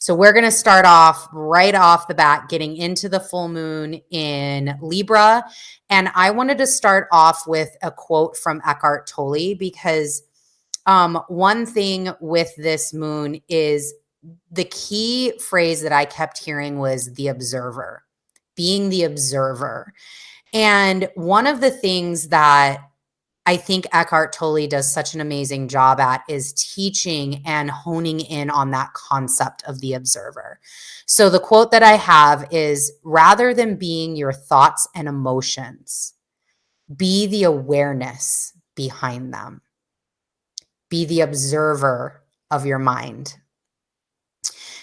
So we're going to start off right off the bat, getting into the full moon in Libra. And I wanted to start off with a quote from Eckhart Tolle, because one thing with this moon is the key phrase that I kept hearing was the observer, being the observer. And one of the things that I think Eckhart Tolle does such an amazing job at is teaching and honing in on that concept of the observer. So the quote that I have is, rather than being your thoughts and emotions, be the awareness behind them. Be the observer of your mind.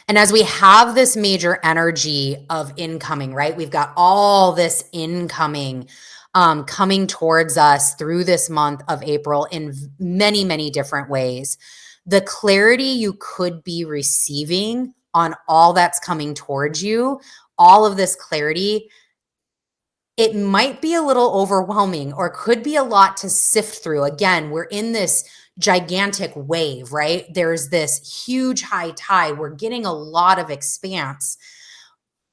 And as we have this major energy of incoming, right? We've got all this incoming coming towards us through this month of April in many, many different ways. The clarity you could be receiving on all that's coming towards you, all of this clarity, it might be a little overwhelming or could be a lot to sift through. Again, we're in this gigantic wave, right? There's this huge high tide. We're getting a lot of expanse.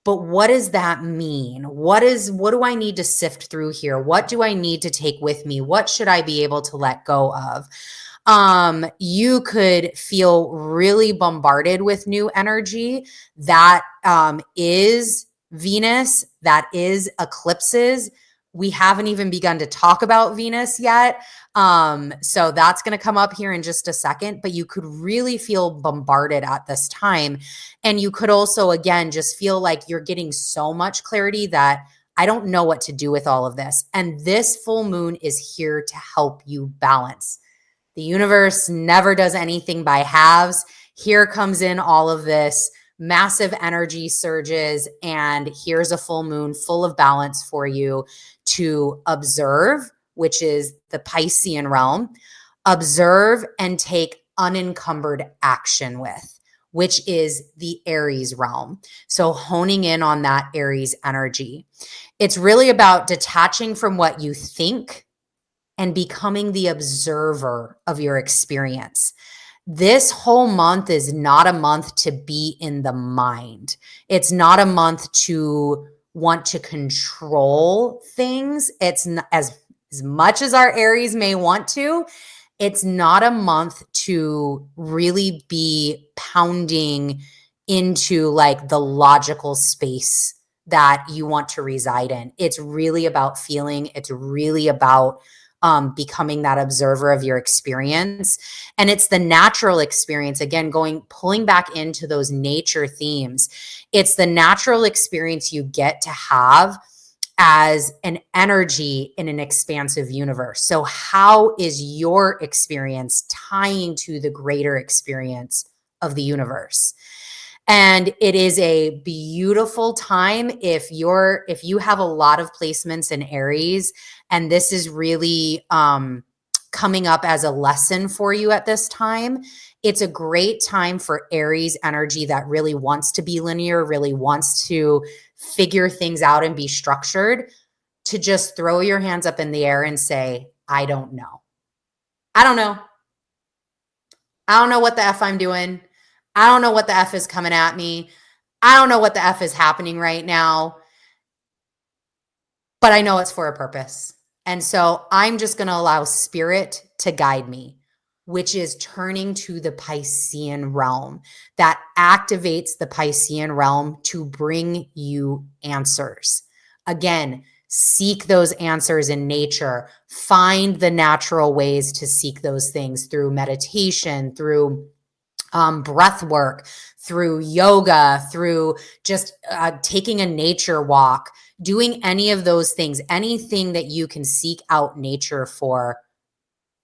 But what does that mean? What do I need to sift through here? What do I need to take with me? What should I be able to let go of? You could feel really bombarded with new energy that is Venus, that is eclipses. We haven't even begun to talk about Venus yet. So that's going to come up here in just a second, but you could really feel bombarded at this time. And you could also, again, just feel like you're getting so much clarity that I don't know what to do with all of this. And this full moon is here to help you balance. The universe never does anything by halves. Here comes in all of this massive energy surges, and here's a full moon full of balance for you to observe, which is the Piscean realm, observe and take unencumbered action with, which is the Aries realm. So honing in on that Aries energy. It's really about detaching from what you think and becoming the observer of your experience. This whole month is not a month to be in the mind. It's not a month to want to control things. It's not, as much as our Aries may want to, it's not a month to really be pounding into like the logical space that you want to reside in. It's really about feeling. It's really about becoming that observer of your experience. And it's the natural experience, again, pulling back into those nature themes. It's the natural experience you get to have as an energy in an expansive universe. So how is your experience tying to the greater experience of the universe? And it is a beautiful time if you have a lot of placements in Aries, and this is really coming up as a lesson for you at this time. It's a great time for Aries energy that really wants to be linear, really wants to figure things out and be structured, to just throw your hands up in the air and say, I don't know. I don't know. I don't know what the F I'm doing. I don't know what the F is coming at me. I don't know what the F is happening right now, but I know it's for a purpose. And so I'm just going to allow spirit to guide me, which is turning to the Piscean realm that activates the Piscean realm to bring you answers. Again, seek those answers in nature. Find the natural ways to seek those things through meditation, through breath work, through yoga, through just taking a nature walk, doing any of those things, anything that you can seek out nature for,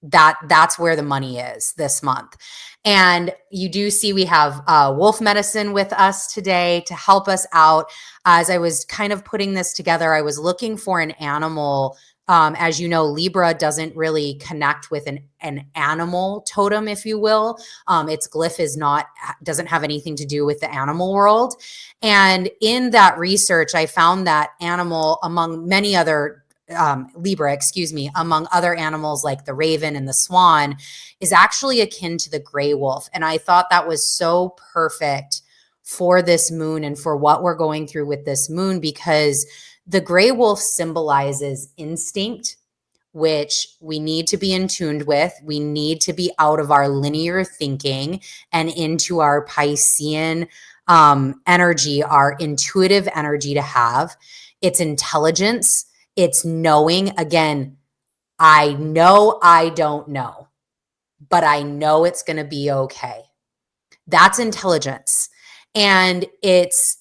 that's where the money is this month. And you do see we have wolf medicine with us today to help us out. As I was kind of putting this together, I was looking for an animal. As you know, Libra doesn't really connect with an animal totem, if you will. Its glyph doesn't have anything to do with the animal world. And in that research, I found that animal, among many other Libra, among other animals like the raven and the swan, is actually akin to the gray wolf. And I thought that was so perfect for this moon and for what we're going through with this moon, because the gray wolf symbolizes instinct, which we need to be in tuned with. We need to be out of our linear thinking and into our Piscean energy, our intuitive energy to have. It's intelligence. It's knowing. Again, I know I don't know, but I know it's going to be okay. That's intelligence. And it's,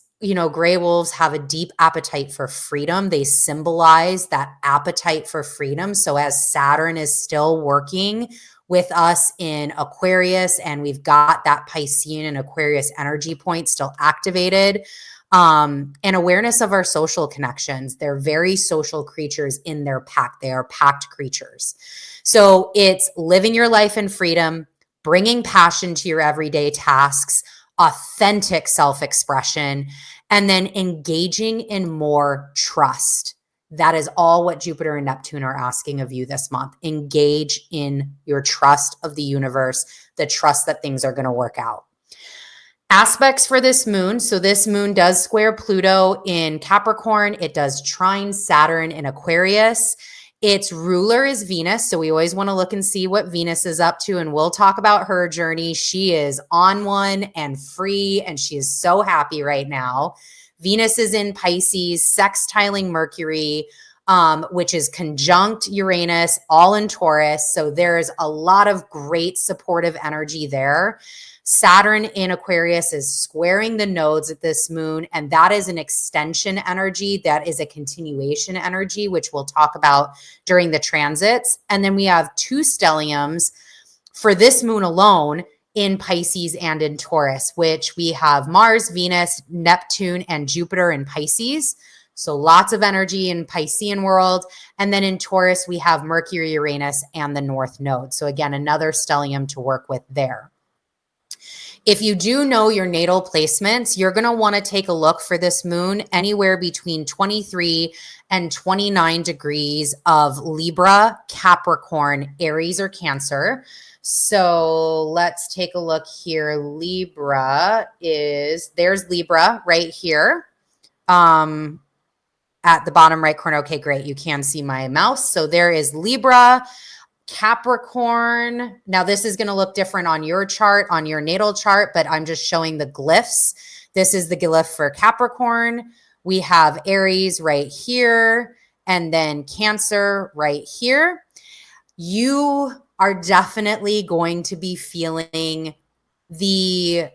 gray wolves have a deep appetite for freedom. They symbolize that appetite for freedom. So as Saturn is still working with us in Aquarius, and we've got that Piscean and Aquarius energy point still activated, and awareness of our social connections. They're very social creatures in their pack. They are packed creatures. So it's living your life in freedom, bringing passion to your everyday tasks, authentic self-expression, and then engaging in more trust. That is all what Jupiter and Neptune are asking of you this month. Engage in your trust of the universe, the trust that things are going to work out. Aspects for this moon. So this moon does square Pluto in Capricorn. It does trine Saturn in Aquarius. Its ruler is Venus. So we always want to look and see what Venus is up to. And we'll talk about her journey. She is on one and free, and she is so happy right now. Venus is in Pisces, sextiling Mercury, which is conjunct Uranus, all in Taurus. So there's a lot of great supportive energy there. Saturn in Aquarius is squaring the nodes at this moon, and that is an extension energy. That is a continuation energy, which we'll talk about during the transits. And then we have two stelliums for this moon alone in Pisces and in Taurus, which we have Mars, Venus, Neptune, and Jupiter in Pisces. So lots of energy in Piscean world. And then in Taurus, we have Mercury, Uranus, and the North Node. So again, another stellium to work with there. If you do know your natal placements, you're going to want to take a look for this moon anywhere between 23 and 29 degrees of Libra, Capricorn, Aries, or Cancer. So let's take a look here. There's Libra right here. At the bottom right corner. Okay, great. You can see my mouse. So there is Libra, Capricorn. Now this is going to look different on your chart, on your natal chart, but I'm just showing the glyphs. This is the glyph for Capricorn. We have Aries right here, and then Cancer right here. You are definitely going to be feeling the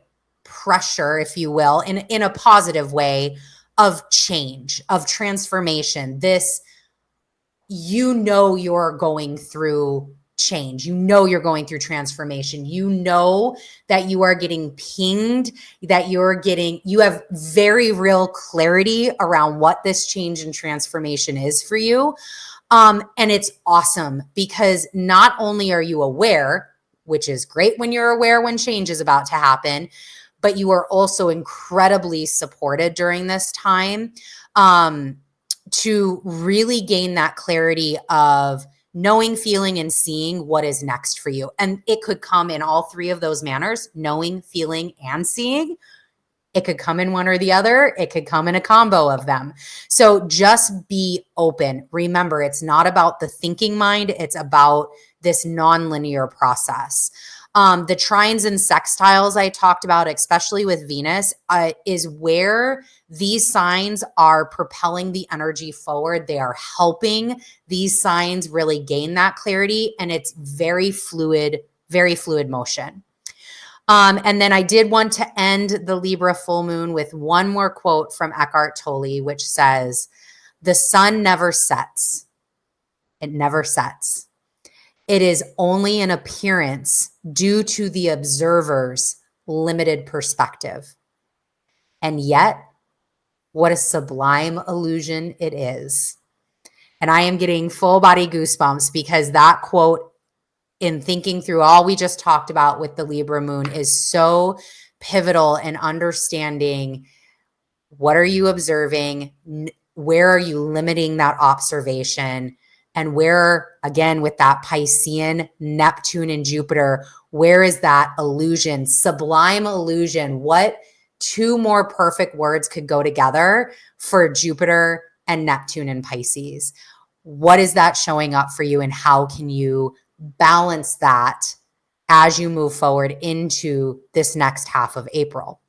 pressure, if you will, in a positive way, of change, of transformation. You're going through change. You're going through transformation. You know that you are getting pinged, that you have very real clarity around what this change and transformation is for you. And it's awesome because not only are you aware, which is great when you're aware when change is about to happen, but you are also incredibly supported during this time to really gain that clarity of knowing, feeling, and seeing what is next for you. And it could come in all three of those manners: knowing, feeling, and seeing. It could come in one or the other. It could come in a combo of them. So just be open. Remember, it's not about the thinking mind. It's about this nonlinear process. The trines and sextiles I talked about, especially with Venus, is where these signs are propelling the energy forward. They are helping these signs really gain that clarity, and it's very fluid motion. And then I did want to end the Libra full moon with one more quote from Eckhart Tolle, which says, "The sun never sets. It never sets. It is only an appearance due to the observer's limited perspective. And yet, what a sublime illusion it is." And I am getting full body goosebumps because that quote, in thinking through all we just talked about with the Libra moon, is so pivotal in understanding what are you observing, where are you limiting that observation, and where, again, with that Piscean, Neptune, and Jupiter, where is that illusion, sublime illusion? What two more perfect words could go together for Jupiter and Neptune in Pisces. What is that showing up for you, and how can you balance that as you move forward into this next half of April?